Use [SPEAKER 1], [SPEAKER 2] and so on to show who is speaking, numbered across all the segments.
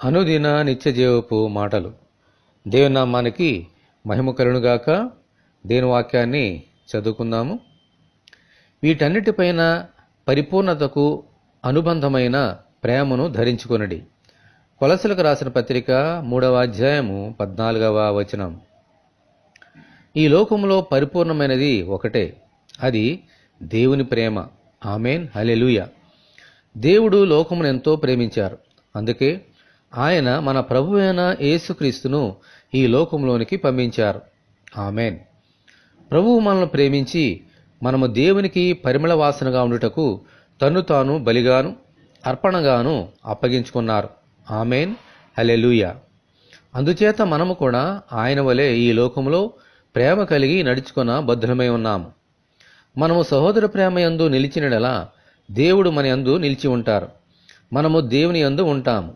[SPEAKER 1] అనుదిన నిత్యజీవపు మాటలు. దేవుని నామానికి మహిమ కలుగునుగాక. దేవుని వాక్యాన్ని చదువుకుందాము. వీటన్నిటిపైన పరిపూర్ణతకు అనుబంధమైన ప్రేమను ధరించుకొనుడి. కొలసలకు రాసిన పత్రిక 3వ అధ్యాయము 14వ వచనం. ఈ లోకంలో పరిపూర్ణమైనది ఒకటే, అది దేవుని ప్రేమ. ఆమేన్, హల్లెలూయా. దేవుడు లోకమును ఎంతో ప్రేమించారు. అందుకే ఆయన మన ప్రభువైన యేసుక్రీస్తును ఈ లోకంలోనికి పంపించారు. ఆమేన్. ప్రభువు మనల్ని ప్రేమించి మనము దేవునికి పరిమళ వాసనగా ఉండుటకు తన్ను తాను బలిగాను అర్పణగాను అప్పగించుకున్నారు. ఆమేన్, హల్లెలూయా. అందుచేత మనము కూడా ఆయన వలె ఈ లోకంలో ప్రేమ కలిగి నడుచుకొన బద్ధులమై ఉన్నాము. మనము సహోదర ప్రేమ యందు నిలిచినడలా దేవుడు మన యందు నిలిచి ఉంటారు. మనము దేవుని యందు ఉంటాము.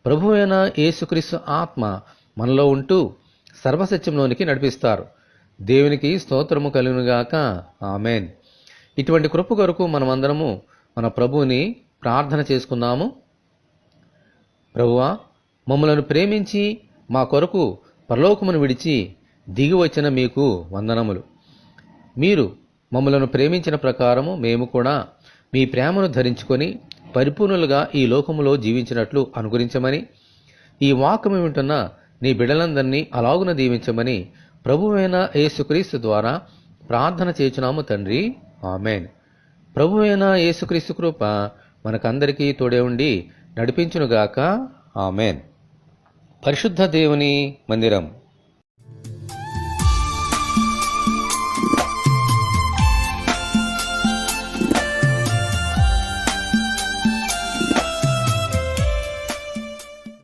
[SPEAKER 1] ప్రభువైన యేసుక్రీస్తు ఆత్మ మనలో ఉంటూ సర్వసత్యంలోనికి నడిపిస్తారు. దేవునికి స్తోత్రము కలుగునుగాక. ఆమేన్. ఇటువంటి కృప కొరకు మనమందరము మన ప్రభువుని ప్రార్థన చేసుకుందాము. ప్రభువా, మమ్మలను ప్రేమించి మా కొరకు పరలోకమును విడిచి దిగి వచ్చిన మీకు వందనములు. మీరు మమ్మలను ప్రేమించిన ప్రకారము మేము కూడా మీ ప్రేమను ధరించుకొని పరిపూర్ణులుగా ఈ లోకములో జీవించినట్లు అనుగ్రహించమని, ఈ వాక్యము వింటున్న నీ బిడ్డలందరినీ అలాగున దీవించమని ప్రభువైన యేసుక్రీస్తు ద్వారా ప్రార్థన చేయుచున్నాము తండ్రి. ఆమేన్. ప్రభువైన యేసుక్రీస్తు కృప మనకందరికీ తోడే ఉండి నడిపించునుగాక. ఆమేన్. పరిశుద్ధ దేవుని మందిరం.